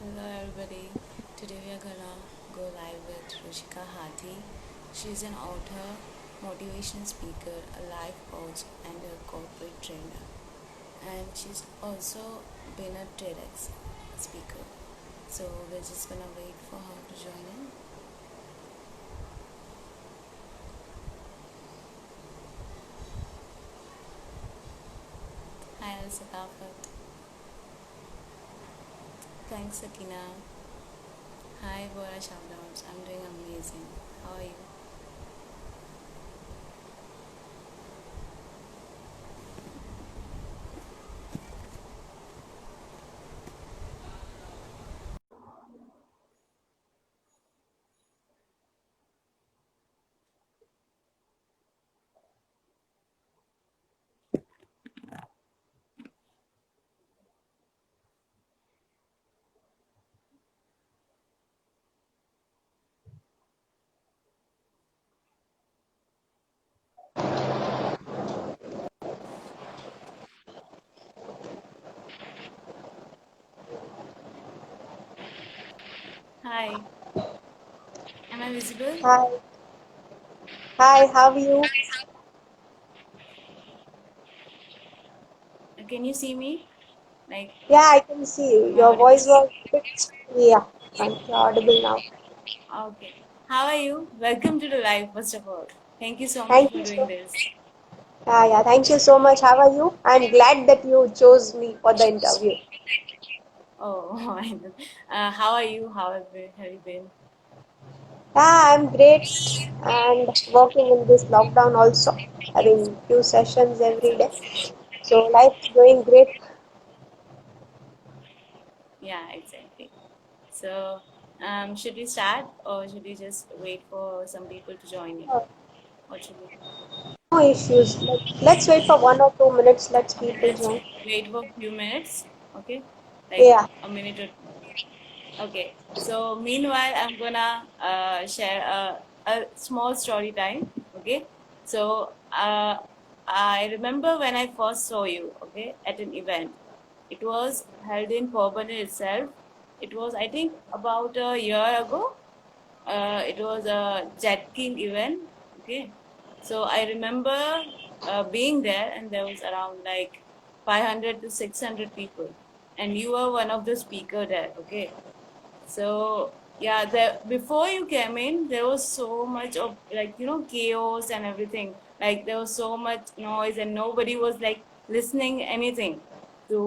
Hello everybody. Today we are gonna go live with Rushika Hathi. She's an author, motivational speaker, a life coach, and a corporate trainer. And she's also been a TEDx speaker. So we're just gonna wait for her to join in. Hi, Al Sakafat. Thanks, Sakina. Hi, Bora Shoutouts. I'm doing amazing. How are you? Hi. Am I visible? Hi, hi, how are you? Can you see me? Like, Yeah, I can see you. am I Your audible? voice was a bit, yeah, fine. You're audible now. Okay. How are you? Welcome to the live, first of all. Thank you so much Thank for you doing so, this. yeah, thank you so much. How are you? I'm glad that you chose me for the interview. Oh, I know. How are you? Have you been? Yeah, I'm great and working in this lockdown also, having few sessions That's every day. amazing. So life's going great. Yeah, exactly. So, should we start or should we just wait for some people to join in? Uh, What should we do? No issues. Let's wait for 1 or 2 minutes. Let's Okay, people let's join. wait for a few minutes. Okay, like Yeah. a minute or two. Okay, so meanwhile, I'm gonna share a small story time. Okay, so I remember when I first saw you, okay, at an event. It was held in Porbandar itself. It was, I think, about a year ago. It was a Jet King event. Okay, so I remember being there, and there was around like 500 to 600 people, and you were one of the speaker there. Okay, so yeah, before you came in, there was so much of like chaos and everything. Like there was so much noise, and nobody was like listening anything to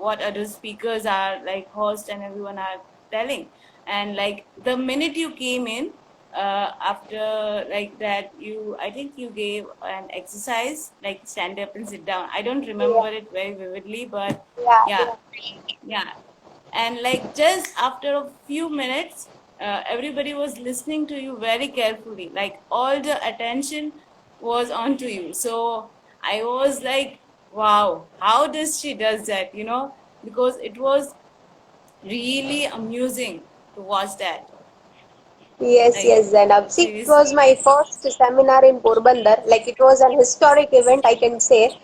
what other speakers are like host and everyone are telling. And like the minute you came in, after like that, I think you gave an exercise like stand up and sit down. I don't Yeah, remember it very vividly, but yeah, yeah, yeah. yeah, and like just after a few minutes, everybody was listening to you very carefully, like all the attention was onto you. So I was like, wow, how does she does that, because it was really amusing to watch that, Yes, like yes, Zainab. See, it was seriously. my first seminar in Porbandar. Like it was an historic event, I can say,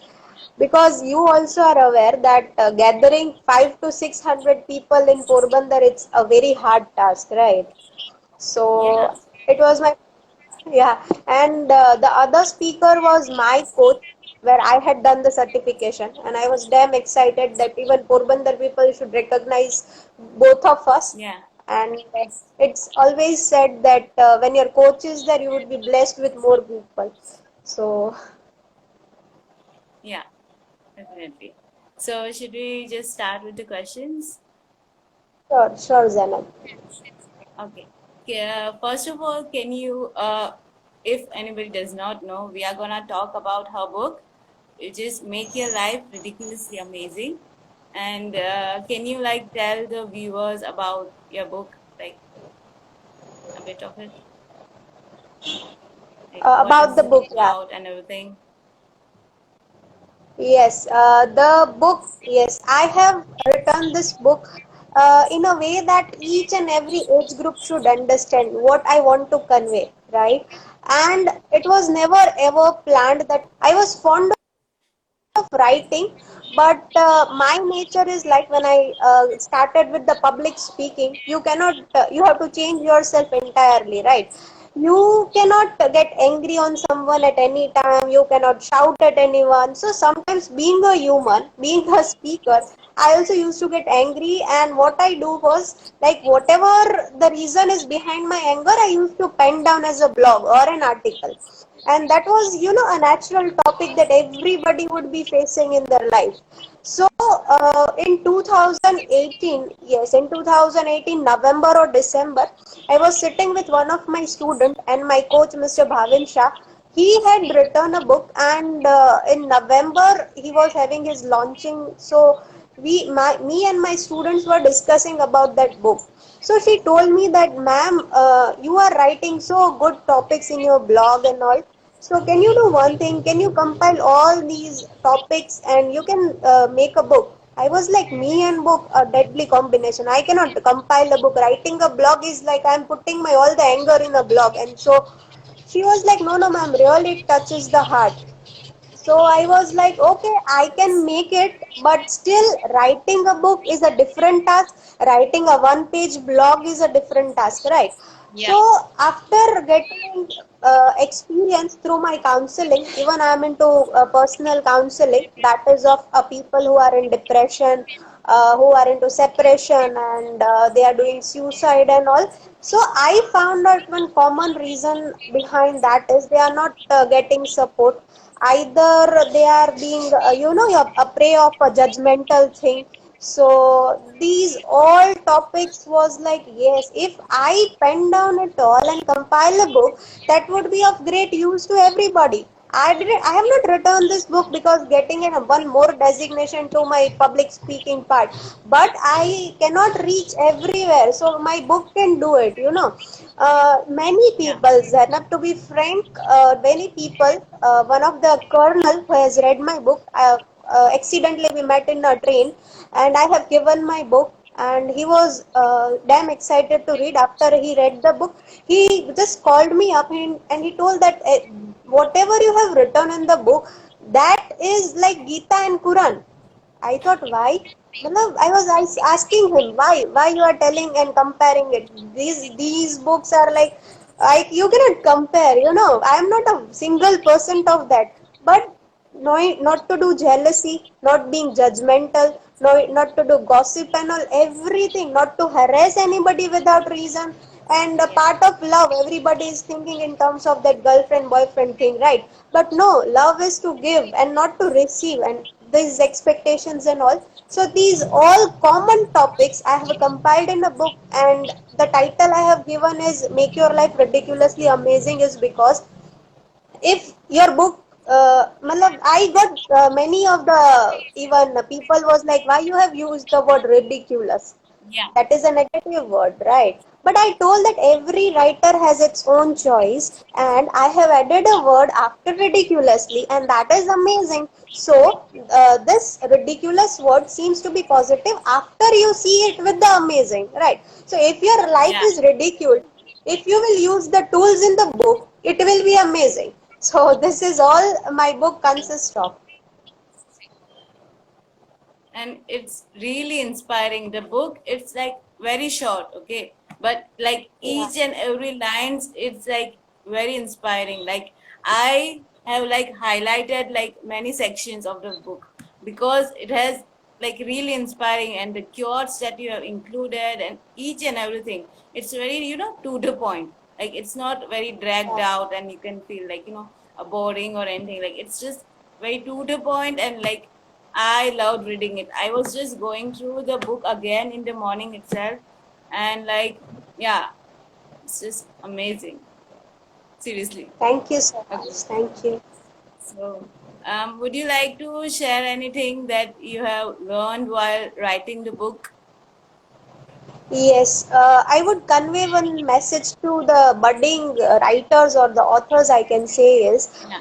because you also are aware that gathering 5 to 600 people in Porbandar, it's a very hard task, right? Yeah, So it was my yeah, and the other speaker was my coach, where I had done the certification, and I was damn excited that even Porbandar people should recognize both of us. yeah, And it's always said that when your coach is there, you would be blessed with more people. So, yeah, definitely. So should we just start with the questions? sure, sure, Zainab. Okay. First of all, can you, if anybody does not know, we are gonna talk about her book, which is Make Your Life Ridiculously Amazing. And can you like tell the viewers about your book, like a bit of it, like what About is the it book, yeah. about and everything? Yes, the book, yes, I have written this book in a way that each and every age group should understand what I want to convey, right? And it was never ever planned that I was fond of writing, but my nature is like when I started with the public speaking, you cannot, you have to change yourself entirely, right? You cannot get angry on someone at any time, you cannot shout at anyone. So sometimes, being a human, being a speaker, I also used to get angry, and what I do was, like, whatever the reason is behind my anger, I used to pen down as a blog or an article. And that was, a natural topic that everybody would be facing in their life. So in 2018, yes, in 2018 November or December, I was sitting with one of my student and my coach, Mr. Bhavin Shah. He had written a book, and in November he was having his launching. So me and my students were discussing about that book. So she told me that, ma'am, you are writing so good topics in your blog and all. So can you do one thing? Can you compile all these topics and you can make a book? I was like, me and book, a deadly combination. I cannot compile a book. Writing a blog is like I'm putting my all the anger in a blog. And so she was like, no, no, ma'am, really it touches the heart. So I was like, okay, I can make it, but still, writing a book is a different task. Writing a one-page blog is a different task, right? Yeah. So after getting experience through my counseling, even I am into personal counseling, that is of people who are in depression, who are into separation, and they are doing suicide and all. So I found out one common reason behind that is they are not getting support. Either they are being, a prey of a judgmental thing. So these all topics was like, yes, if I pen down it all and compile a book, that would be of great use to everybody. I have not written this book because getting in one more designation to my public speaking part, but I cannot reach everywhere, so my book can do it. Many Yeah. people, Zainab, to be frank, many people, one of the colonel who has read my book, accidentally we met in a train, and I have given my book, and he was damn excited to read. After he read the book, he just called me up, and he told that, whatever you have written in the book, that is like Gita and Quran. I thought, why? I was asking him, why you are telling and comparing it. These books are like you cannot compare. I am not a single percent of that. But not to do jealousy, not being judgmental, not to do gossip and all, everything, not to harass anybody without reason. And a Yeah. part of love, everybody is thinking in terms of that girlfriend boyfriend thing, right? But no, love is to give and not to receive, and these expectations and all. So these all common topics I have compiled in a book, and the title I have given is Make Your Life Ridiculously Amazing, is because if your book, I got many of the even people was like, why you have used the word ridiculous? Yeah. That is a negative word, right? But I told that every writer has its own choice, and I have added a word after ridiculously, and that is amazing. So this ridiculous word seems to be positive after you see it with the amazing, right? So if your life Yeah. is ridiculed, if you will use the tools in the book, it will be amazing. So this is all my book consists of. And it's really inspiring. The book, it's like very short, okay, but like Yeah. each and every lines, it's like very inspiring. Like I have like highlighted like many sections of the book because it has like really inspiring, and the quotes that you have included and each and everything, it's very, to the point. Like it's not very dragged Yeah. out and you can feel like, a boring or anything. Like it's just very to the point, and like I loved reading it. I was just going through the book again in the morning itself, and like, yeah, it's just amazing. Seriously. Thank you so much. Okay. Thank you. So, would you like to share anything that you have learned while writing the book? Yes, I would convey one message to the budding writers or the authors, I can say is, Yeah.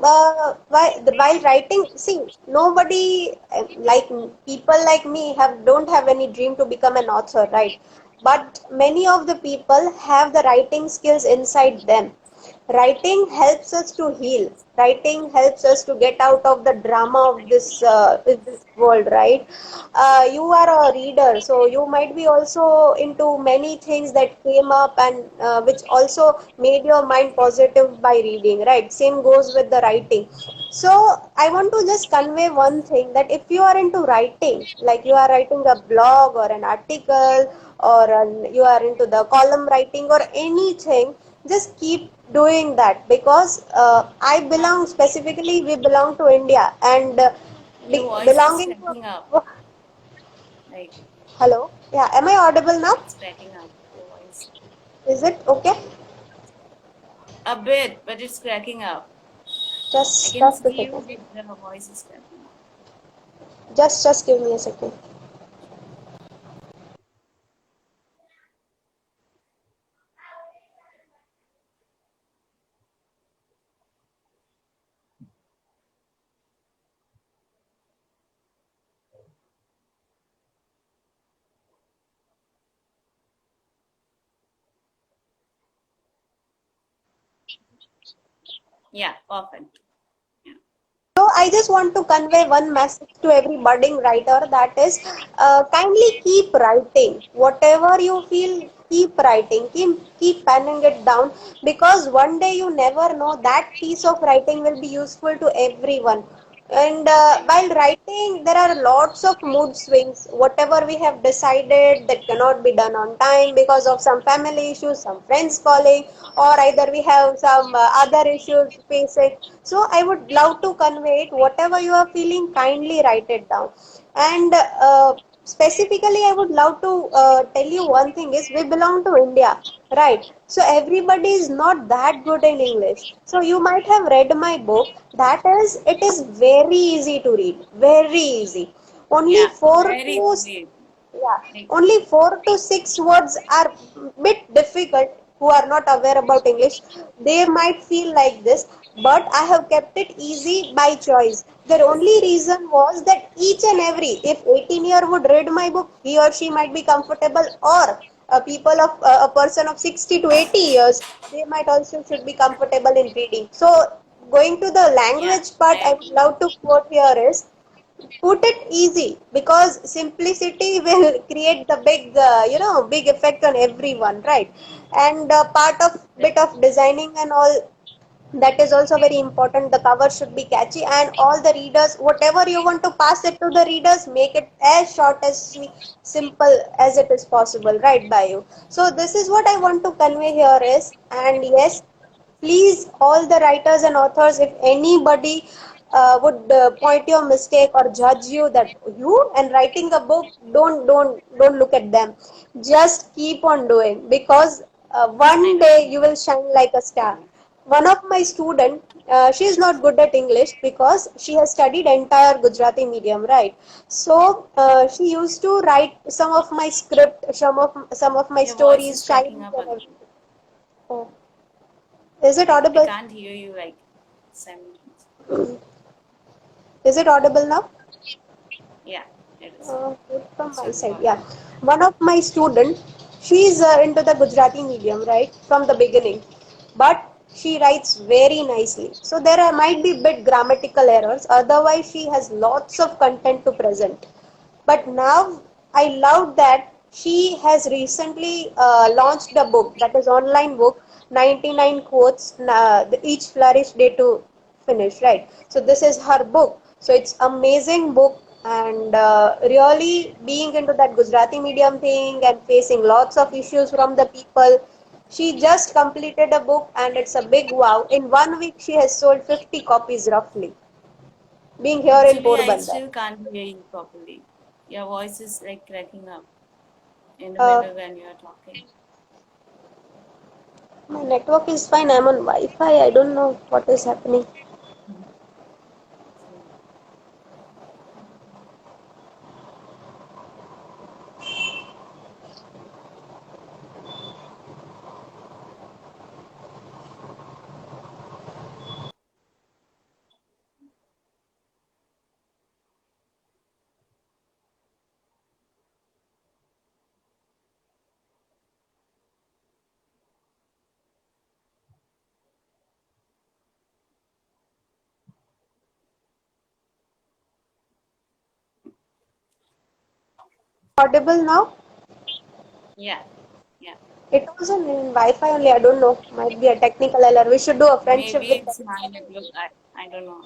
while writing, see, nobody like people like me don't have any dream to become an author, right? But many of the people have the writing skills inside them. Writing helps us to heal. Writing helps us to get out of the drama of this world, right? You are a reader, so you might be also into many things that came up and which also made your mind positive by reading, right? Same goes with the writing. So I want to just convey one thing, that if you are into writing, like you are writing a blog or an article, or you are into the column writing or anything, just keep doing that, because I belong, specifically we belong to India, and Your voice is belonging cracking up. to, Like hello, yeah, am I audible now? it's cracking up. Your voice. Is it okay? A bit, but it's cracking up. I can Just a see you, second. but the voice is cracking up. Just give me a second. Yeah, perfect. Yeah. So I just want to convey one message to every budding writer, that is, kindly keep writing. Whatever you feel, keep writing. Keep penning it down, because one day you never know, that piece of writing will be useful to everyone. And while writing, there are lots of mood swings. Whatever we have decided, that cannot be done on time because of some family issues, some friends calling, or either we have some other issues facing. So I would love to convey it. Whatever you are feeling, kindly write it down. And specifically, I would love to tell you one thing is, we belong to India, right? So everybody is not that good in English. So you might have read my book. That is, it is very easy to read, very easy. Only Yeah, four very, to very. yeah, Like, only 4 to 6 words are bit difficult. Who are not aware about English, they might feel like this, but I have kept it easy by choice. The only reason was that each and every, if 18-year would read my book, he or she might be comfortable, or a person of 60 to 80 years, they might also should be comfortable in reading. So going to the yeah, language part, I I would agree. love to quote here is, put it easy, because simplicity will create the big effect on everyone, right? And part of bit of designing and all, that is also very important. The cover should be catchy, and all the readers, whatever you want to pass it to the readers, make it as short, as simple as it is possible, right, by you. So this is what I want to convey here is, and yes, please, all the writers and authors, if anybody would point your mistake or judge you, that you and writing a book, don't look at them. Just keep on doing, because I one know. day you will shine like a star. One of my student, she is not good at English because she has studied entire Gujarati medium, right? So she used to write some of my script, some of my Your voice is stories, cracking shines up and again. everything. Oh, is it I audible? can't hear you like simultaneously. Is it audible now? Yeah, it is. From It's my not side, yeah. perfect. One of my student, she's into the Gujarati medium, right, from the beginning, but she writes very nicely. So there might be bit grammatical errors. Otherwise, she has lots of content to present. But now I love that she has recently launched a book, that is online book, 99 quotes, each flourish day to finish, right? So this is her book. So it's amazing book, and really being into that Gujarati medium thing and facing lots of issues from the people. She just completed a book, and it's a big wow. In 1 week, she has sold 50 copies roughly, being here in Actually, I Porbandar. still can't hear you properly. Your voice is like cracking up in the Uh, middle when you're talking. My network is fine. I'm on Wi-Fi. I don't know what is happening. audible now? Yeah, yeah. It was in Wi-Fi only. I don't know. Might be a technical error. We should do a friendship Maybe with it's my network. I don't know.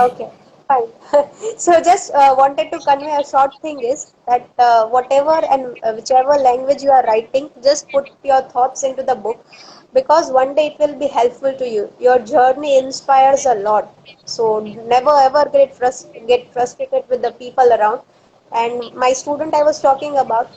Okay, fine. So just wanted to convey a short thing is that whatever and whichever language you are writing, just put your thoughts into the book because one day it will be helpful to you. Your journey inspires a lot. So never ever get frustrated with the people around. And my student I was talking about,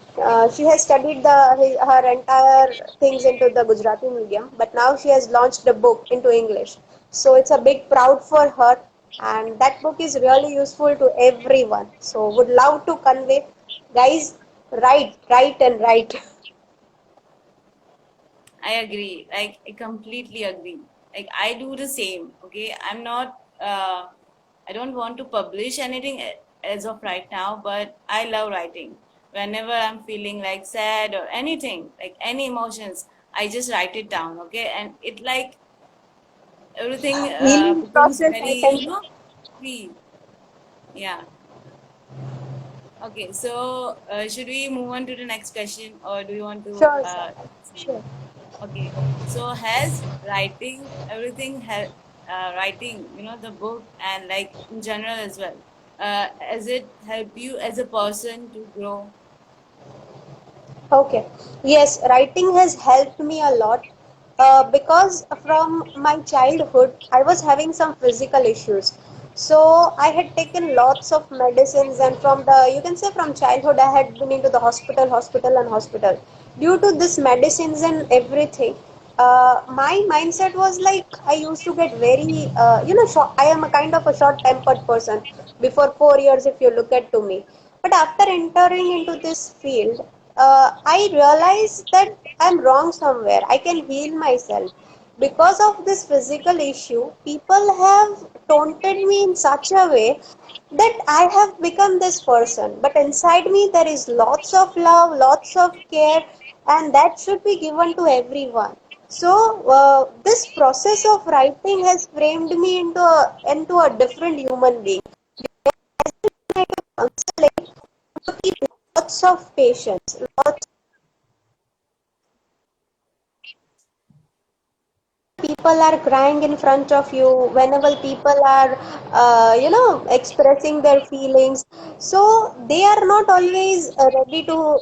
she has studied her entire things into the Gujarati medium, but now she has launched a book into English. So it's a big proud for her, and that book is really useful to everyone. So would love to convey, guys, write and write. I agree. Like I completely agree. Like I do the same. Okay, I'm not. I don't want to publish anything as of right now, but I love writing. Whenever I'm feeling like sad or anything, like any emotions, I just write it down. Okay, and it like everything Healing becomes process, very I can say. free. Yeah. Okay. So should we move on to the next question, or do you want to? Sure, sir. See? Sure. Okay, so has writing everything writing, the book and like in general as well, has it helped you as a person to grow? Okay. Yes, writing has helped me a lot because from my childhood, I was having some physical issues. So I had taken lots of medicines, and you can say from childhood, I had been into the hospital. Due to this medicines and everything, my mindset was like I used to get very, I am a kind of a short-tempered person before 4 years, if you look at to me. But after entering into this field, I realized that I'm wrong somewhere. I can heal myself. Because of this physical issue, people have taunted me in such a way that I have become this person. But inside me, there is lots of love, lots of care, and that should be given to everyone. So, this process of writing has framed me into a different human being. Counseling to keep lots of patience, lots people are crying in front of you, whenever people are expressing their feelings, so they are not always ready to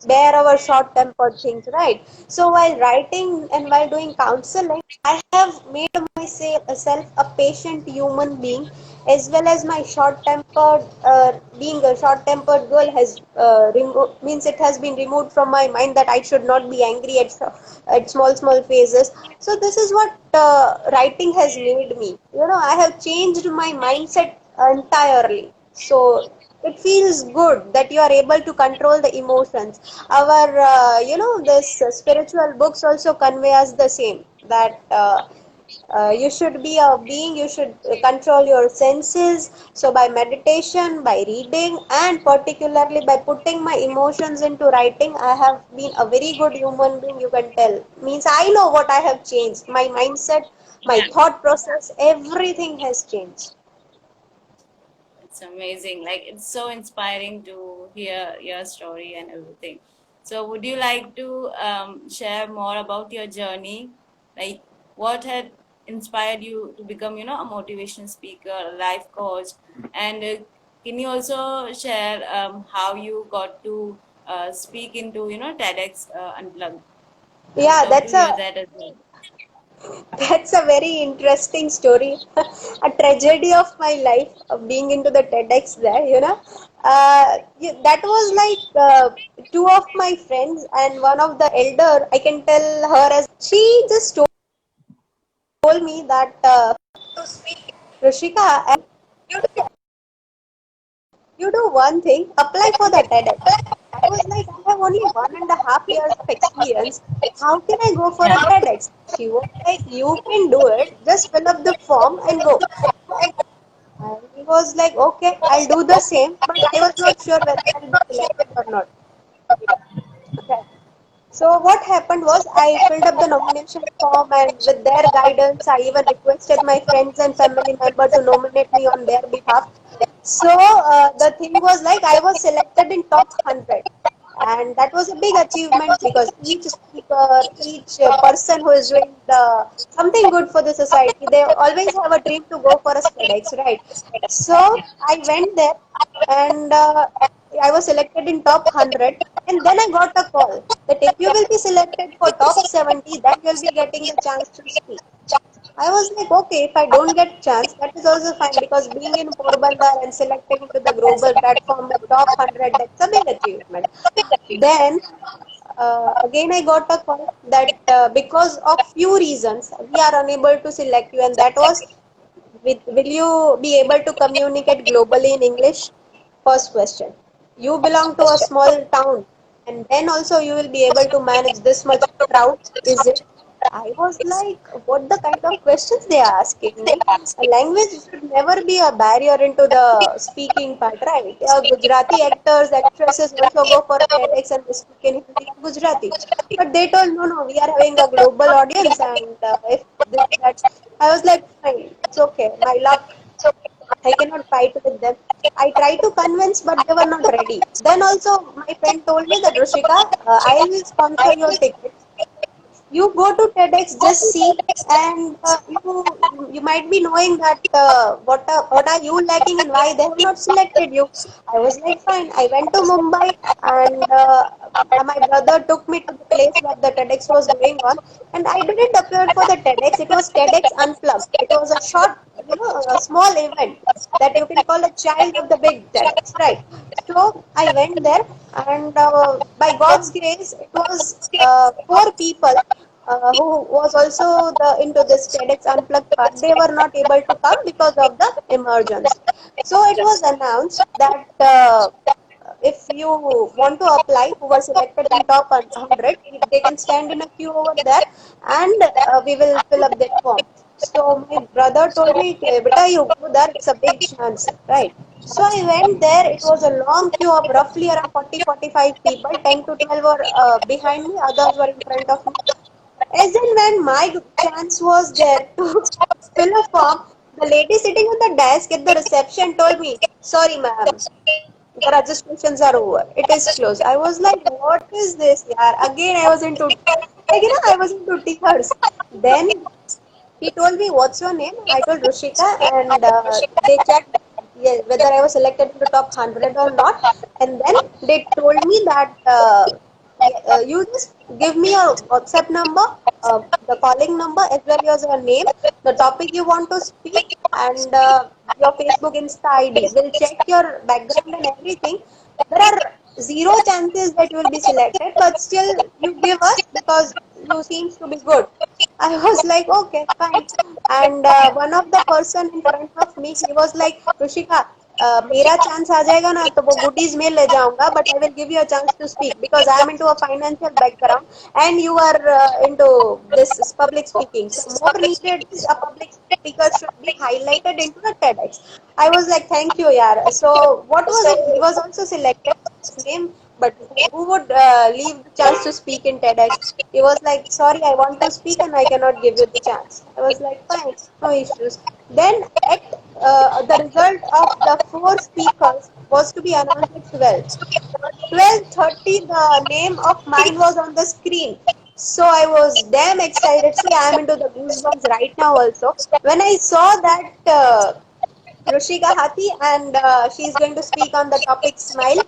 bear our short tempered things, right? So while writing and while doing counseling, I have made myself a patient human being, as well as my short tempered being a short tempered girl has means it has been removed from my mind that I should not be angry at small phases. So this is what writing has made me. I have changed my mindset entirely. So it feels good that you are able to control the emotions. Our, this spiritual books also convey us the same that. You should be a being, you should control your senses. So by meditation, by reading, and particularly by putting my emotions into writing, I have been a very good human being, you can tell. Means I know what I have changed. My mindset, my Yeah, thought process, everything has changed. it's amazing. Like it's so inspiring to hear your story and everything. So, would you like to share more about your journey? Like, what had inspired you to become, a motivational speaker, a life coach, and can you also share how you got to speak into, TEDx Unplugged? I would Yeah, love to hear that as well. that's a very interesting story. A tragedy of my life of being into the TEDx there. That was like two of my friends and one of the elder, I can tell her as she just told me that to speak, Rishika, you do one thing, apply for the TEDx. I was like, I have only 1.5 years of experience. How can I go for a TEDx? She was like, you can do it. Just fill up the form and go. I was like, okay, I'll do the same, but I was not sure whether I'll be selected or not. Okay. So what happened was I filled up the nomination form, and with their guidance, I even requested my friends and family member to nominate me on their behalf. So the thing was like I was selected in top 100, and that was a big achievement because each speaker, each person who is doing the something good for the society, they always have a dream to go for a TEDx, right? So I went there, and I was selected in top 100, and then I got a call that if you will be selected for top 70, then you'll be getting the chance to speak. I was like, okay, if I don't get chance, that is also fine because being in Porbandar and selecting into the global platform with top 100, that's a big achievement. Then again, I got a call that because of few reasons we are unable to select you, and that was, will you be able to communicate globally in English? First question. You belong to a small town, and then also you will be able to manage this much crowd. Is it? I was like, what the kind of questions they are asking me? A language should never be a barrier into the speaking part, right? Gujarati actors, actresses also go for TEDx and they speak in Hindi and Gujarati. But they told, no, no, we are having a global audience, and if this, that. I was like, fine, it's okay, my luck. I cannot fight with them. I tried to convince, but they were not ready. Then also, my friend told me that Rushika, I will sponsor your tickets. You go to TEDx, just see, and you might be knowing that what are you lacking and why they have not selected you. I was like, fine. I went to Mumbai, and my brother took me to the place where the TEDx was going on, and I didn't appear for the TEDx. It was TEDx Unplugged. It was a short, a small event that you can call a child of the big TEDx, right? So I went there, and by God's grace, it was four people who was also into this TEDx Unplugged part. They were not able to come because of the emergency. So it was announced that if you want to apply, who were selected in top 100, they can stand in a queue over there, and we will fill up that form. So my brother told me, "Beta, you go there. It's a big chance, right?" So I went there. It was a long queue of roughly around 40-45 people. 10 to 12 were behind me, others were in front of me. As and when my chance was there to fill a form, the lady sitting on the desk at the reception told me, "Sorry, ma'am, the registrations are over. It is closed." I was like, what is this? Yeah. Again, I was into, I was into tears. Then he told me, "What's your name?" I told Rushika, and they checked, yeah, whether I was selected in the top 100 or not. And then they told me that yeah, you just give me your WhatsApp number, the calling number, as well as your name, the topic you want to speak, and your Facebook, Insta ID. We'll check your background and everything. There are zero chances that you will be selected, but still you give us because you seems to be good. I was like, okay, fine. And one of the person in front of me, he was like, "Rushika, मेरा chance आ जाएगा ना तो वो goodies में ले जाऊंगा, but I will give you a chance to speak because I am into a financial background and you are into this public speaking. So more needed is a public speaker should be highlighted into the TEDx." I was like, thank you, yaar. So what was it? He was also selected. His name, but who would leave the chance to speak in TEDx? He was like, "Sorry, I want to speak and I cannot give you the chance." I was like, fine, no issues. Then at the result of the four speakers was to be announced at 12. 12:30, the name of mine was on the screen. So I was damn excited. See, I am into the goosebumps right now also. When I saw that Rushika Hathi, and she is going to speak on the topic smile.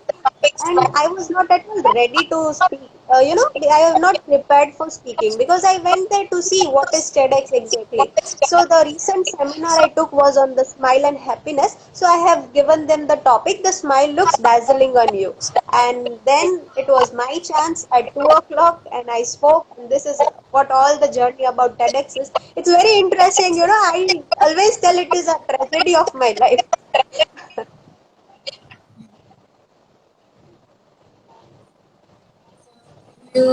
And I was not at all ready to speak. I am not prepared for speaking because I went there to see what is TEDx exactly. So the recent seminar I took was on the smile and happiness. So I have given them the topic, "The smile looks dazzling on you." And then it was my chance at 2 o'clock, and I spoke. And this is what all the journey about TEDx is. It's very interesting. I always tell it is a tragedy of my life. You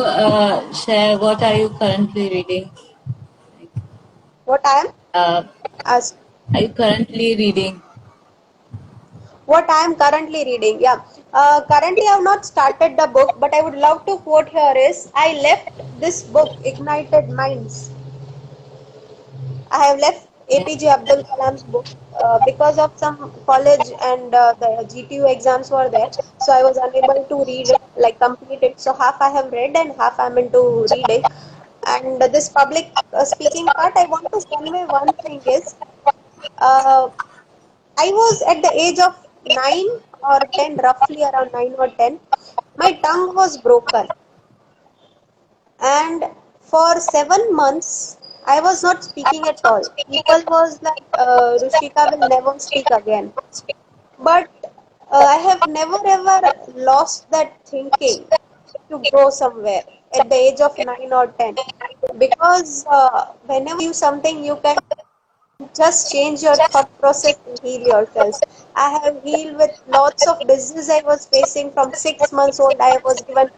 share what are you currently reading? What I am Uh, asked. are you currently reading? What I am currently reading. Yeah. Currently, I have not started the book, but I would love to quote here is, "I left this book, Ignited Minds. I have left APJ Abdul Kalam's book. Because of some college and the GTU exams were there, so I was unable to read it, like complete it. So half I have read and half I'm into reading. And this public speaking part, I want to convey one thing is, uh, I was at the age of 9 or 10, roughly around 9 or 10. My tongue was broken, and for 7 months I was not speaking at all. People was like, Rushika will never speak again. But I have never ever lost that thinking to go somewhere at the age of 9 or 10, because whenever you something you can just change your thought process and heal yourself. I have healed with lots of diseases I was facing from 6 months old. I was given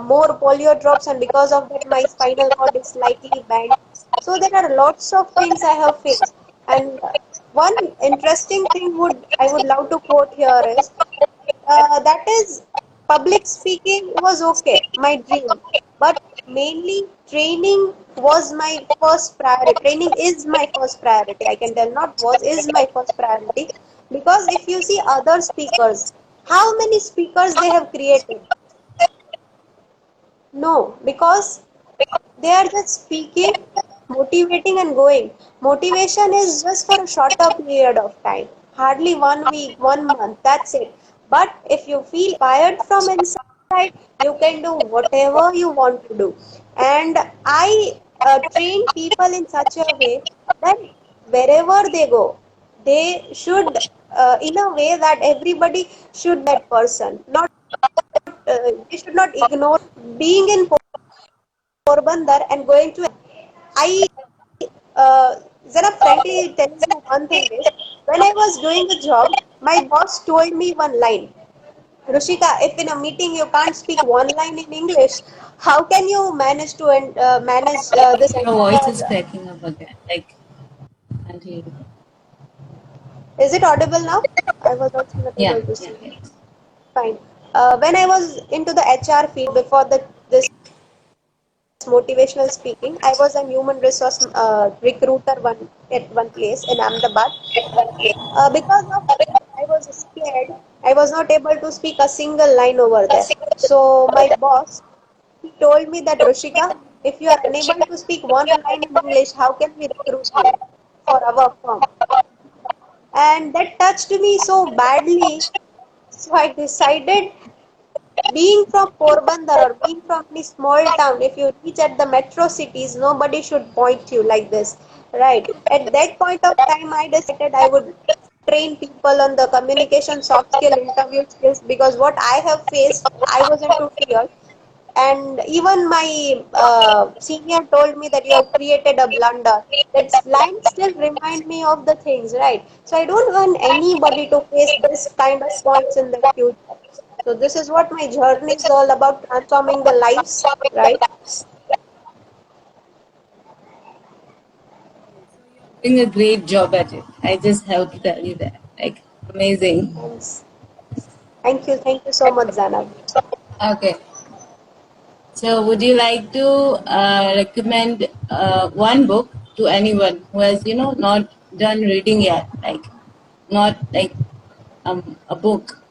more polio drops, and because of that, my spinal cord is slightly bent. So there are lots of things I have faced. And one interesting thing would I would love to quote here is, that is, public speaking was okay, my dream, but mainly training was my first priority. Training is my first priority. I can tell, not was, is my first priority. Because if you see other speakers, how many speakers they have created? No, because they are just speaking, motivating, and going. Motivation is just for a shorter period of time, hardly 1 week, 1 month, that's it. But if you feel inspired from inside, you can do whatever you want to do. And I train people in such a way that wherever they go, they should, in a way that everybody should that person, not they should not ignore being in Porbandar and going to. I Zara, frankly tells you one thing is, when I was doing the job, my boss told me one line. Rushika, if in a meeting you can't speak one line in English, how can you manage to manage this Your voice is entire? cracking up again. Like, can't hear you. Is it audible now? I was also not Yeah, able to yeah, see. yes. Fine. When I was into the HR field before this motivational speaking, I was a human resource recruiter at one place in Ahmedabad. Because of that, I was scared. I was not able to speak a single line over there. So my boss, he told me that, Rushika, if you are unable to speak one line in English, how can we recruit you for our firm? And that touched me so badly. So I decided, being from Porbandar or being from any small town, if you reach at the metro cities, nobody should point you like this, right? At that point of time, I decided I would train people on the communication, soft skill, interview skills, because what I have faced, I was into tears. And even my senior told me that you have created a blunder. That line still remind me of the things, right? So I don't want anybody to face this kind of points in the future. So this is what my journey is all about, transforming the lives, right? Doing a great job at it. I just have to tell you that. Like, amazing. Thanks. Thank you so much, Zanab. Okay. So, would you like to recommend one book to anyone who has, not done reading yet? Like, not like a book.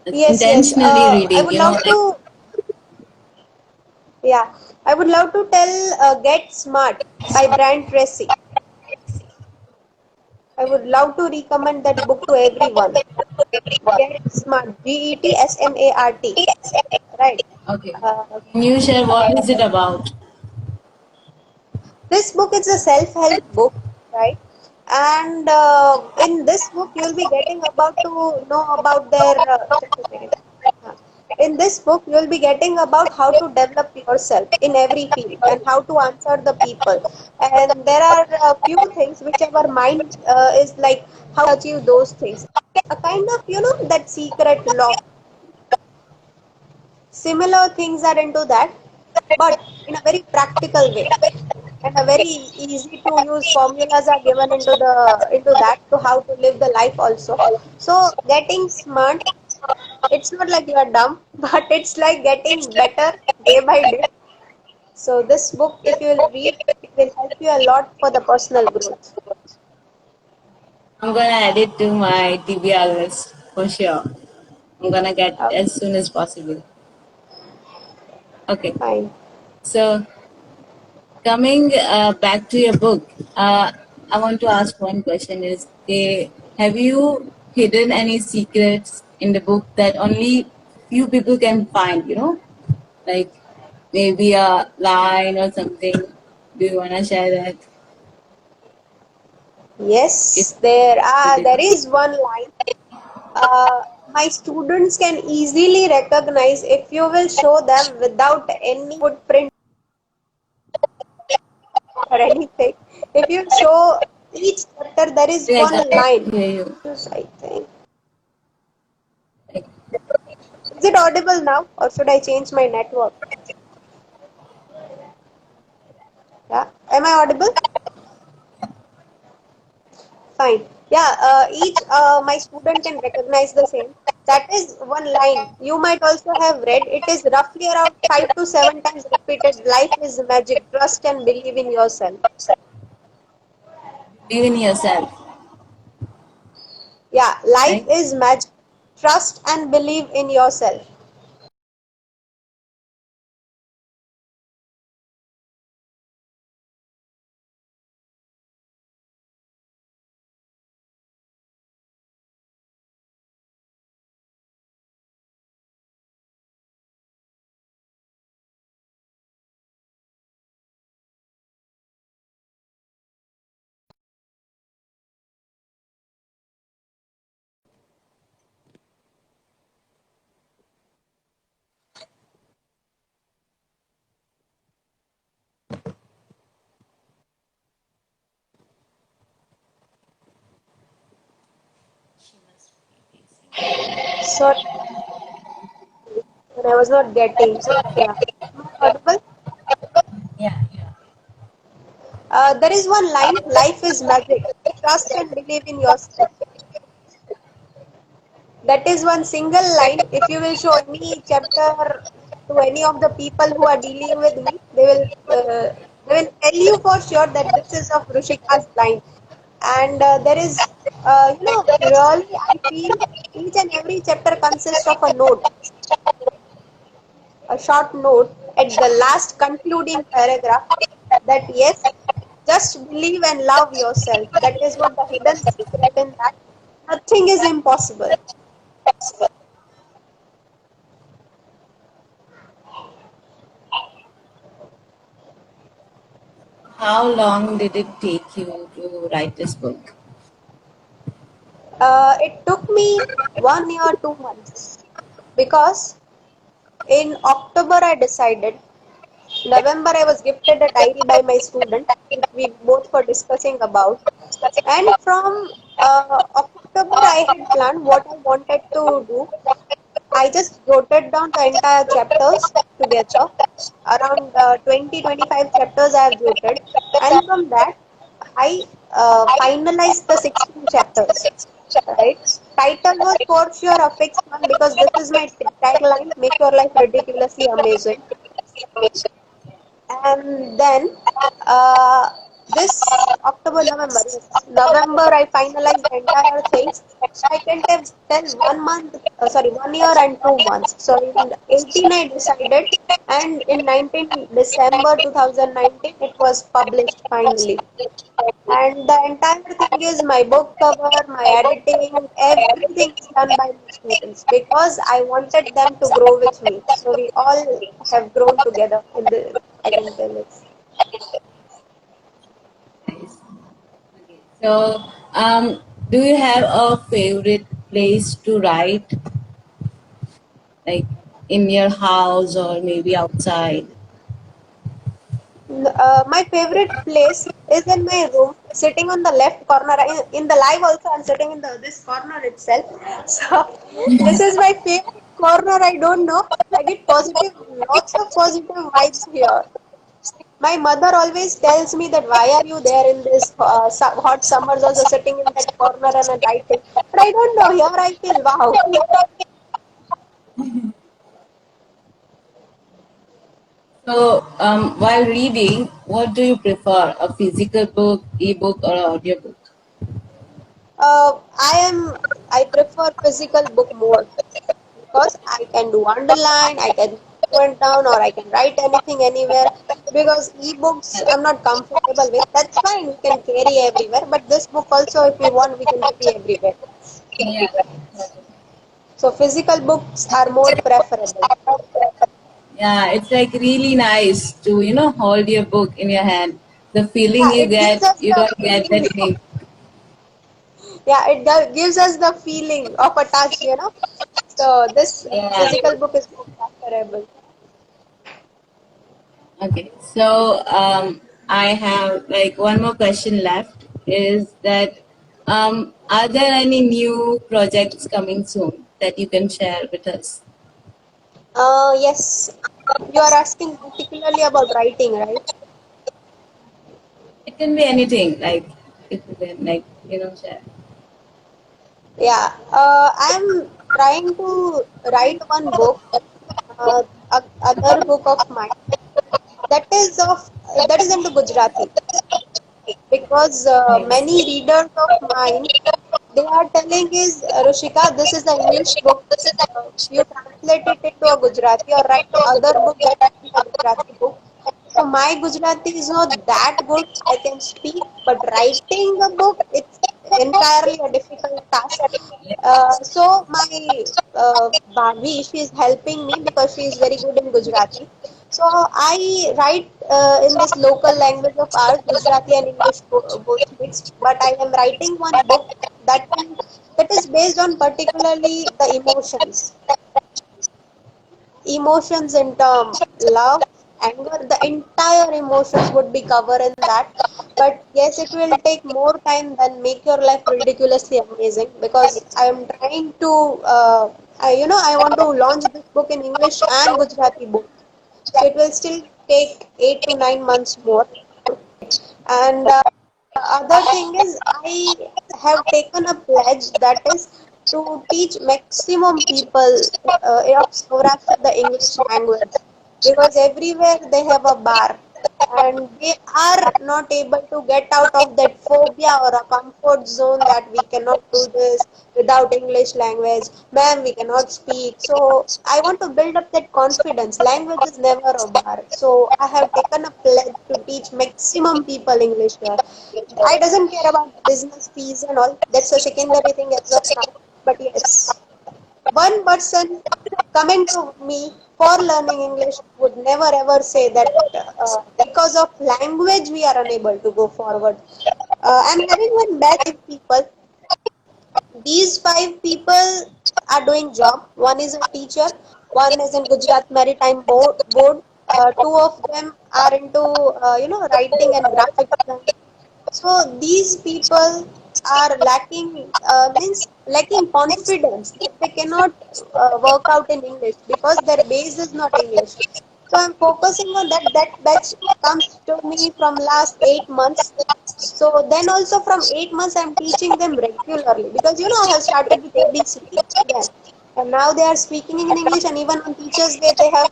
It's Yes, yes. intentionally I reading, would love like, to, yeah, I would love to tell Get Smart by Brian Tracy. I would love to recommend that book to everyone. Get Smart, GETSMART, right? okay. Uh, Can you share what is it about? this book is a self-help book, right? And in this book, you'll be getting about to know about their. Just a second. Uh, In this book, you'll be getting about how to develop yourself in every field and how to answer the people. And there are a few things which our mind is like how to achieve those things. A kind of, that secret lock. Similar things are into that, but in a very practical way, and a very easy to use formulas are given into that to how to live the life also. So getting smart, it's not like you are dumb, but it's like getting better day by day. So this book, if you will read, it will help you a lot for the personal growth. I'm gonna add it to my TBR list for sure. I'm gonna get Okay, as soon as possible. Okay, fine. so coming back to your book, I want to ask one question: Is have you hidden any secrets in the book that only few people can find? Like maybe a line or something. Do you wanna share that? If Yes, you did. there is one line. My students can easily recognize if you will show them without any footprint or anything. If you show each chapter, there is Like I one line. hear you. Yes, I think. Like, Is it audible now, or should I change my network? Yeah, am I audible? Fine. Yeah, each my student can recognize the same. That is one line. You might also have read. It is roughly around 5 to 7 times repeated. Life is magic. Trust and believe in yourself. believe in yourself, Yeah, life right? is magic. Trust and believe in yourself. Sorry, I was not getting. So yeah, am I audible? Yeah, yeah. There is one line. Life is magic. Trust and believe in yourself. That is one single line. If you will show any chapter to any of the people who are dealing with me, they will tell you for sure that this is of Rushika's line. And there is, really, I feel each and every chapter consists of a note, a short note at the last concluding paragraph that yes, just believe and love yourself. That is what the hidden secret in that. Nothing is impossible. How long did it take you to write this book? It took me 1 year, 2 months because in October I decided. November I was gifted a diary by my student, which we both were discussing about. And from October I had planned what I wanted to do. I just jotted down the entire chapters together. Around 20-25 chapters I have jotted. And from that I finalized the 16 chapters. Right? Title was for sure a fixed one because this is my tagline: make your life ridiculously amazing. And then uh, this October, November, yes, November, I finalized the entire things. So I can tell 1 month, sorry, 1 year and 2 months. So in 18, I decided, and in 19 December 2019, it was published finally. And the entire thing is my book cover, my editing, everything is done by my students because I wanted them to grow with me. So we all have grown together in the, I can tell it. Nice. Okay. So, do you have a favorite place to write, like in your house or maybe outside? My favorite place is in my room, sitting on the left corner. In the live also, I'm sitting in the this corner itself. So this is my favorite corner. I don't know. I get positive, lots of positive vibes here. My mother always tells me that why are you there in this hot summers also sitting in that corner and writing. But I don't know. Here I feel wow. So, while reading, what do you prefer? A physical book, ebook, or audiobook? I prefer physical book more because I can do underline, I can write down, or I can write anything anywhere. Because ebooks I'm not comfortable with. That's fine, we can carry everywhere. But this book also, if we want, we can carry everywhere. Yeah. So physical books are more preferable. Yeah, it's like really nice to, hold your book in your hand. The feeling Yeah, you it gives get, us you the don't get that feeling. in. Yeah, gives us the feeling of a touch. So this Yeah. physical book is more preferable. Okay. So, I have like one more question left. Is that are there any new projects coming soon that you can share with us? Yes, you are asking particularly about writing, right? It can be anything. Like if you can, like share. Yeah, I'm trying to write one book, other book of mine that is into Gujarati because Nice. many readers of mine they are telling is Rushika, this is an English book. You translate it into a Gujarati or write other book that can be a Gujarati book. So my Gujarati is not that good. I can speak, but writing a book it's entirely a difficult task. So my Bhavi, she is helping me because she is very good in Gujarati. So I write in this local language of ours, Gujarati and English both mixed. But I am writing one book that is based on particularly the emotions in term love, anger, the entire emotions would be covered in that. But yes, it will take more time than make your life ridiculously amazing because I am trying to I want to launch this book in English and Gujarati book, so it will still take 8 to 9 months more. And other thing is, I have taken a pledge that is to teach maximum people of Saurashtra the English language because everywhere they have a bar and they are not able to get out of that phobia or a comfort zone that we cannot do this without English language. Ma'am, we cannot speak. So I want to build up that confidence. Language is never a bar. So I have taken a pledge to teach maximum people English here. I doesn't care about business fees and all. That's a secondary thing as of now. But yes, one person coming to me for learning English would never ever say that because of language we are unable to go forward. I'm having one batch of people. These five people are doing job. One is a teacher, one is in Gujarat Maritime Board. Two of them are into writing and graphic design. So these people are means lacking confidence that they cannot work out in English because their base is not English. So I'm focusing on that. That batch comes to me from last 8 months. So then also from 8 months I'm teaching them regularly because I have started with ABCD then. And now they are speaking in English, and even on Teachers' Day they have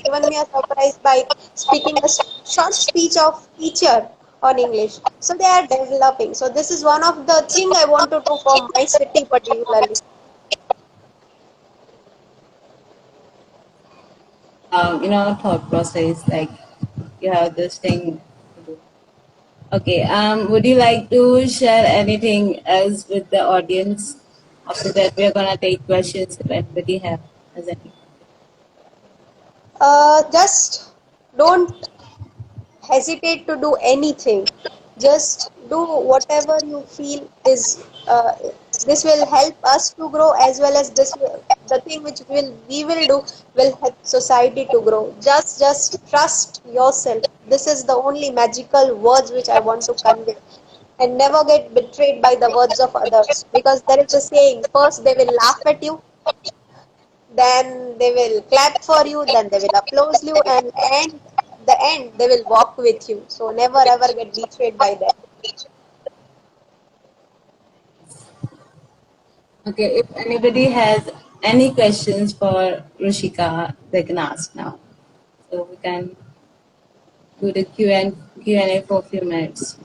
given me a surprise by speaking a short speech of teacher on English. So they are developing. So this is one of the thing I want to do for my city particularly. Thought process like you have this thing to do. Okay. Would you like to share anything else with the audience? After that, we are gonna take questions if anybody has any. Just don't hesitate to do anything. Just do whatever you feel is this will help us to grow as well as the thing which we will do will help society to grow. Just trust yourself. This is the only magical words which I want to convey. And never get betrayed by the words of others because there is a saying, first they will laugh at you, then they will clap for you, then they will applaud you, and the end they will walk with you. So never ever get betrayed by them. Okay. If anybody has any questions for Rushika, they can ask now. So we can do the Q&A for a few minutes.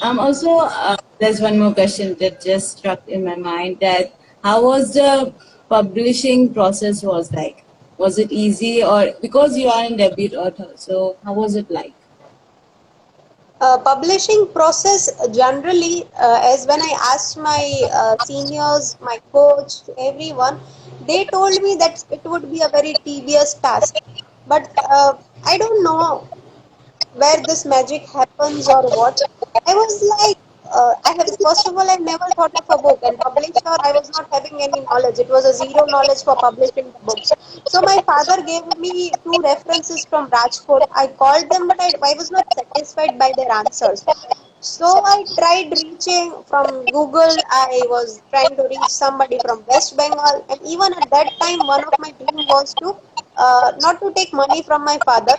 Also, there's one more question that just struck in my mind, that how was the publishing process was like? Was it easy, or because you are a debut author, so how was it like? Publishing process generally, as when I asked my seniors, my coach, everyone, they told me that it would be a very tedious task. But I don't know where this magic happens or what. I was like, I have first of all, I never thought of a book, and publisher, I was not having any knowledge. It was a zero knowledge for publishing the books. So my father gave me two references from Rajkot. I called them, but I was not satisfied by their answers. So I tried reaching from Google. I was trying to reach somebody from West Bengal, and even at that time, one of my dream was to not to take money from my father.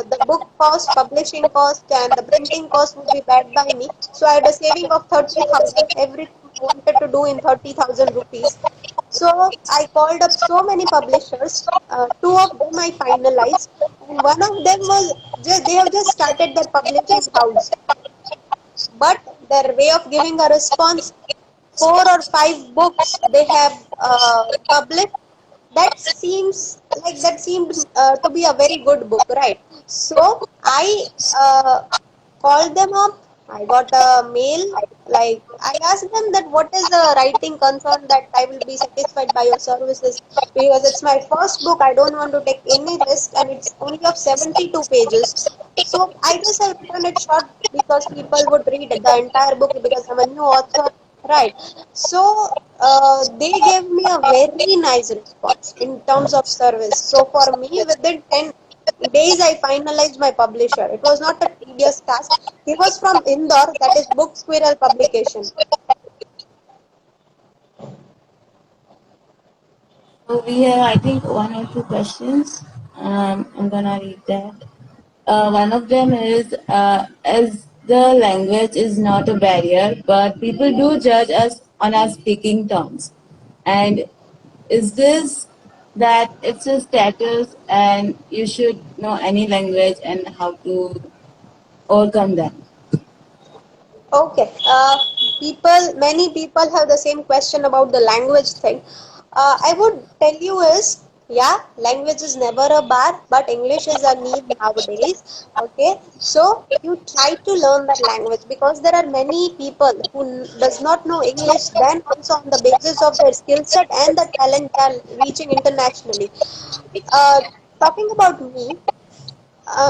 The book cost, publishing cost, and the printing cost would be backed by me. So I had a saving of 30,000. Everything I wanted to do in 30,000 rupees. So I called up so many publishers. Two of them I finalized, and one of them was just they have just started their publishing house, but their way of giving a response, four or five books they have published, that seems like that seemed to be a very good book, right? So I called them up. I got a mail. Like I asked them that what is the writing concern that I will be satisfied by your services, because it's my first book. I don't want to take any risk, and it's only of 72 pages. So I just have written it short because people would read the entire book because I'm a new author, right? So they gave me a very nice response in terms of service. So for me, within 10 days, I finalized my publisher. It was not a tedious task. He was from Indore, that is Book Squirrel Publication. So we have, I think, one or two questions. I'm gonna read that. One of them is, as the language is not a barrier, but people do judge us on our speaking terms. And is this that it's a status and you should know any language and how to overcome that? Okay. Many people have the same question about the language thing. I would tell you is, yeah, language is never a bar, but English is a need nowadays. Okay. So you try to learn that language because there are many people who does not know English. Then also on the basis of their skill set and the talent, they are reaching internationally. Uh, Talking about me,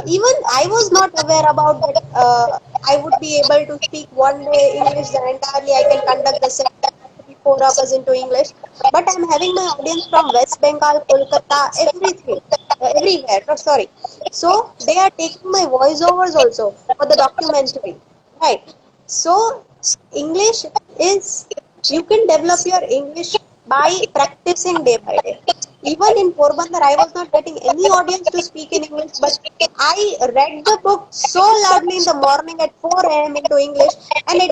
even I was not aware about that. I would be able to speak one day English, then entirely I can conduct the session. I have to be 4 hours into English. But I'm having my audience from West Bengal, Kolkata, everything, everywhere. No, sorry. So they are taking my voiceovers also for the documentary, right? So English is, you can develop your English by practicing day by day. Even in Porbandar, I was not getting any audience to speak in English, but I read the book so loudly in the morning at 4 a.m. into English, and it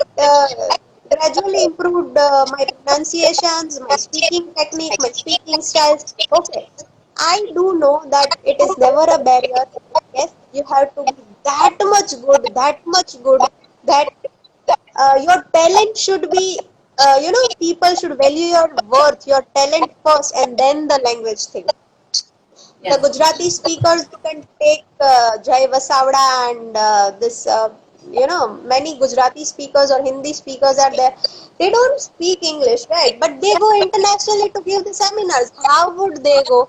gradually improved my pronunciations, my speaking technique, my speaking styles. Okay, I do know that it is never a barrier. Yes, you have to be that much good, that your talent should be, people should value your worth, your talent first, and then the language thing. The Yes. Gujarati speakers, you can take Jai Vasavada and many Gujarati speakers or Hindi speakers are there. They don't speak English, right? But they go internationally to give the seminars. How would they go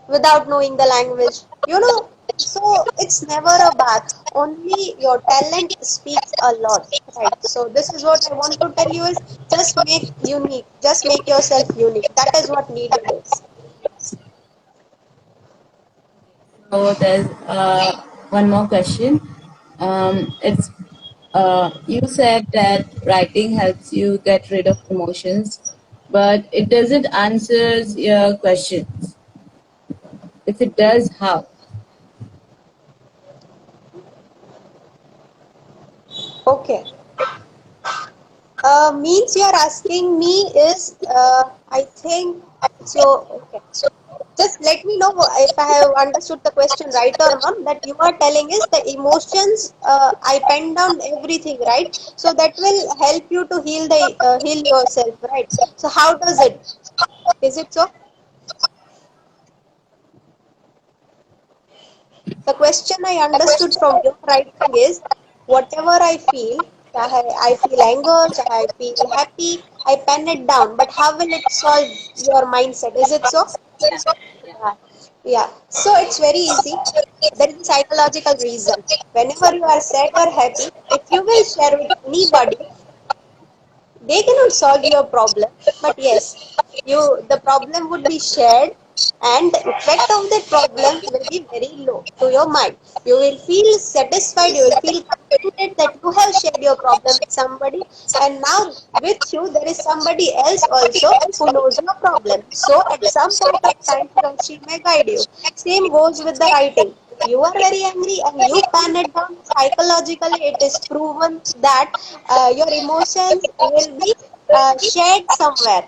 without knowing the language? So it's never a bath. Only your talent speaks a lot, right? So this is what I want to tell you is, just make unique. Just make yourself unique. That is what needed is. So there's one more question. It's You said that writing helps you get rid of emotions, but it doesn't answer your questions. If it does, how? Okay. Means you're asking me is, I think so. Okay. Just let me know if I have understood the question right or not. That you are telling is the emotions. I pen down everything, right? So that will help you to heal yourself, right? So how does it? Is it so? The question I understood from your writing is whatever I feel, I feel anger, I feel happy, I pen it down. But how will it solve your mindset? Is it so? Yeah. Yeah. Yeah. Yeah. So it's very easy. There is a psychological reason. Whenever you are sad or happy, if you will share with anybody, they cannot solve your problem, but yes, you the problem would be shared, and the effect of that problem will be very low to your mind. You will feel satisfied, you will feel contented that you have shared your problem with somebody, and now with you there is somebody else also who knows your problem, so at some point of time he or she may guide you. Same goes with the writing. You are very angry and you pen it down. Psychologically it is proven that your emotions will be shared somewhere.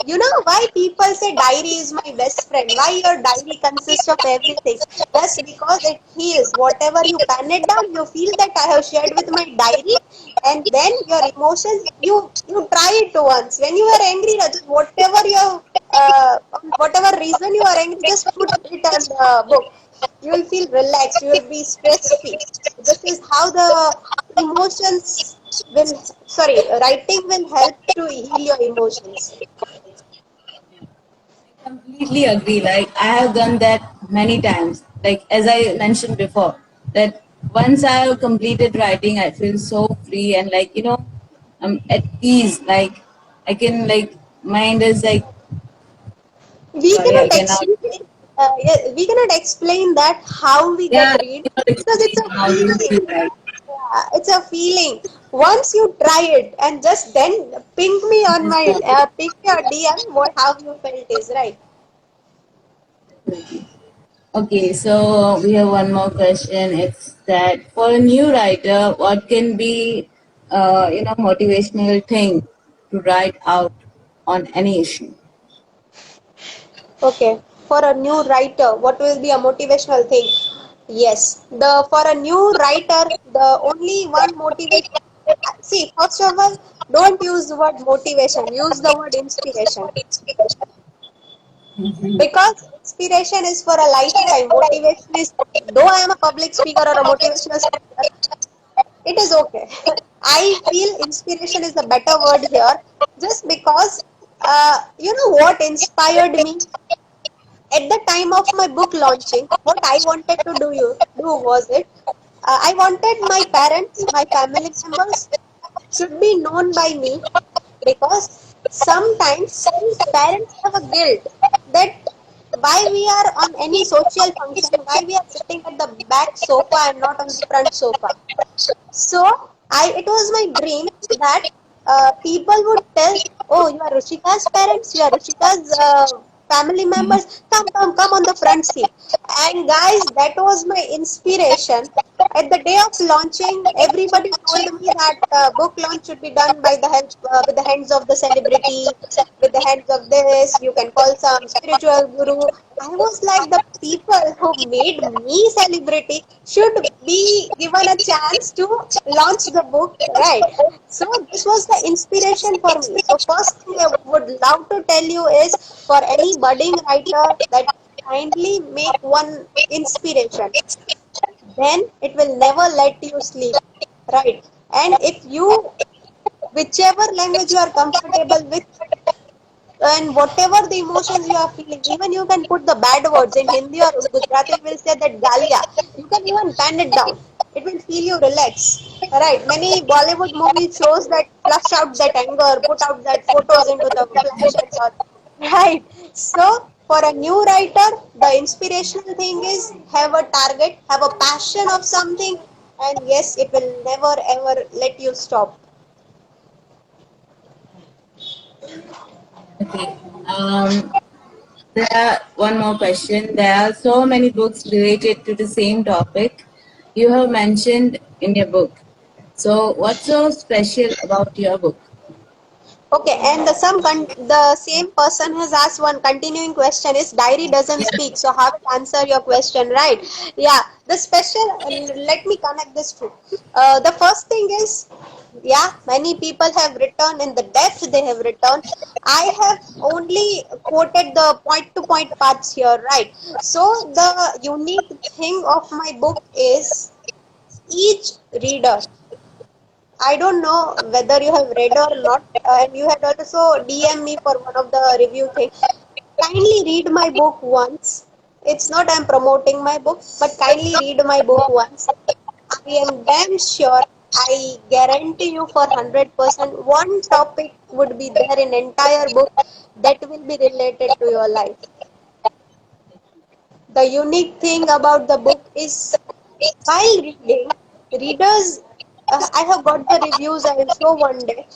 You know why people say diary is my best friend? Why your diary consists of everything? Just because it heals. Whatever you pen it down, you feel that I have shared with my diary, and then your emotions, you try it once. When you are angry, Rajat, whatever you whatever reason you are angry, just put it on the book. You will feel relaxed. You will be stress free. This is how the emotions will. Sorry, writing will help to heal your emotions. Completely agree. Like I have done that many times. Like as I mentioned before, that once I have completed writing, I feel so free and like I'm at ease. Like I can like mind is like We sorry, I cannot cannot. explain. Yeah, we cannot explain that how we get Yeah, read, I cannot because it's explain a how you feeling. feel. Like Yeah, it's a feeling. Once you try it and just then ping me on just my ping your DM what how you felt is right. okay, so we have one more question. It's that for a new writer, what can be, motivational thing to write out on any issue? Okay, for a new writer, what will be a motivational thing? Yes, the for a new writer, the only one motivation. See, first of all, don't use the word motivation. Use the word inspiration, because inspiration is for a lifetime. Motivation is, though I am a public speaker or a motivational speaker, it is okay. I feel inspiration is a better word here, just because you know what inspired me at the time of my book launching. What I wanted to do was it. I wanted my parents, my family members should be known by me, because sometimes parents have a guilt that why we are on any social function, why we are sitting at the back sofa and not on the front sofa. So it was my dream that people would tell, "Oh, you are Rushika's parents, you are Rushika's family members. Come on the front seat." And guys, that was my inspiration. At the day of launching, everybody told me that book launch should be done by the help with the hands of the celebrity, with the hands of this. You can call some spiritual guru. I was like, the people who made me celebrity should be given a chance to launch the book, right? So this was the inspiration for me. So first thing I would love to tell you is, for any budding writer, that kindly make one inspiration, then it will never let you sleep, right? And if you, whichever language you are comfortable with, and whatever the emotions you are feeling, even you can put the bad words in Hindi or Gujarati will say that galia, you can even pen it down. It will feel you relax, right? Many Bollywood movies shows that flush out that anger, put out that photos into the flash and all, right? So for a new writer, the inspirational thing is, have a target, have a passion of something, and yes, it will never ever let you stop. Okay. Um, There are one more question. There are so many books related to the same topic you have mentioned in your book. So, what's so special about your book? Okay, and the same person has asked one continuing question is diary doesn't speak, so how it answer your question, right? Yeah, the special. Let me connect this to. The first thing is, yeah, many people have written in the depth they have written. I have only quoted the point to point parts here, right? So the unique thing of my book is each reader. I don't know whether you have read or not, and you had also DM me for one of the review thing. Kindly read my book once. It's not I'm promoting my book, but kindly read my book once. I am damn sure. I guarantee you for 100% one topic would be there in entire book that will be related to your life. The unique thing about the book is while reading, readers, I have got the reviews, I will show one day.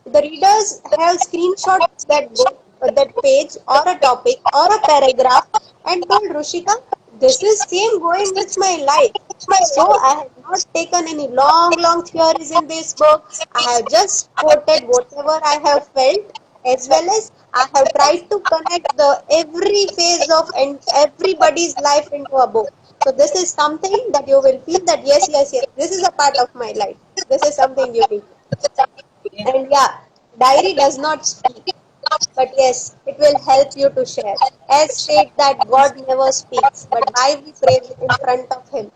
The readers have screenshot that book, that page, or a topic, or a paragraph, and told Rushika, this is same going with my life. So I have not taken any long theories in this book. I have just quoted whatever I have felt, as well as I have tried to connect the every phase of and everybody's life into a book. So this is something that you will feel that yes, this is a part of my life. This is something unique. And yeah, diary does not speak, but yes, it will help you to share. As said that God never speaks, but why we pray in front of Him?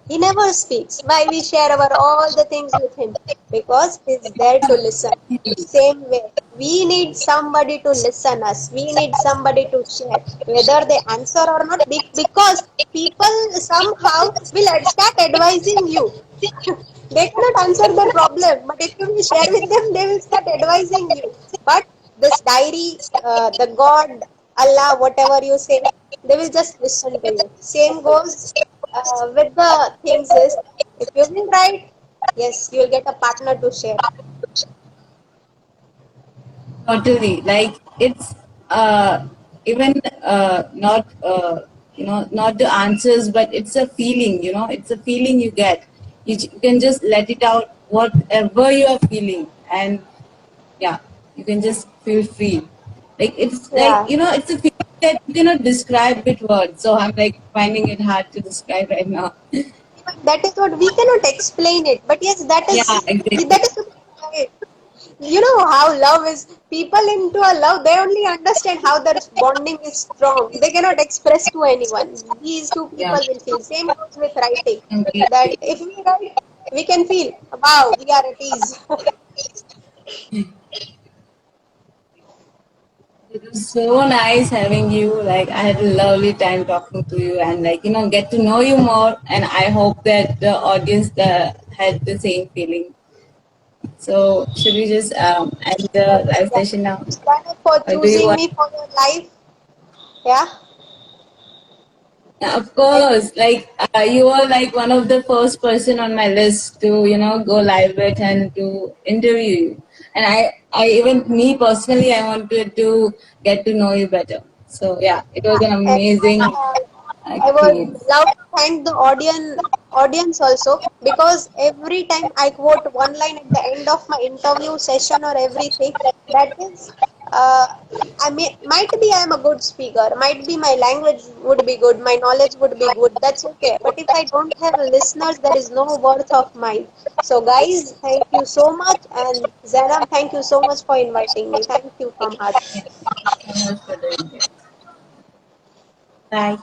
He never speaks. Why we share our all the things with Him? Because He's there to listen. Same way, we need somebody to listen us. We need somebody to share, whether they answer or not. Because people somehow will start advising you. They cannot answer their problem, but if you will share with them, they will start advising you. But this diary, the God, Allah, whatever you say, they will just listen to you. Same goes with the things is, if you will write, yes, you will get a partner to share. Totally. Like it's even not not the answers, but it's a feeling. It's a feeling you get. You can just let it out whatever you are feeling, and yeah, you can just feel free. Like it's like Yeah, it's a feeling that you cannot describe with words. So I'm like finding it hard to describe right now. that is what we cannot explain it. But yes, Yeah, exactly. that is right. You know how love is, people into a love, they only understand how their bonding is strong, they cannot express to anyone. These two Yeah, people will feel. Same goes with writing, that completely. if we write, we can feel, wow, we are at ease. It was so nice having you. Like I had a lovely time talking to you, and get to know you more. And I hope that the audience had the same feeling. So should we just end the live Yeah, session now, thank you for or do you choosing want? me for your life. Yeah, Yeah, of I, course. Like you were like one of the first person on my list to go live with and to interview you. And I even me personally, I wanted to get to know you better. So yeah, it was an and amazing I would experience. love to thank the audience also, because every time I quote one line at the end of my interview session or everything, that is, uh, might be I am a good speaker, might be my language would be good, my knowledge would be good. That's okay. But if I don't have listeners, there is no worth of mine. So guys, thank you so much, and Zainab, thank you so much for inviting me. Thank you from heart. Yeah, thank you so much for doing it. Bye.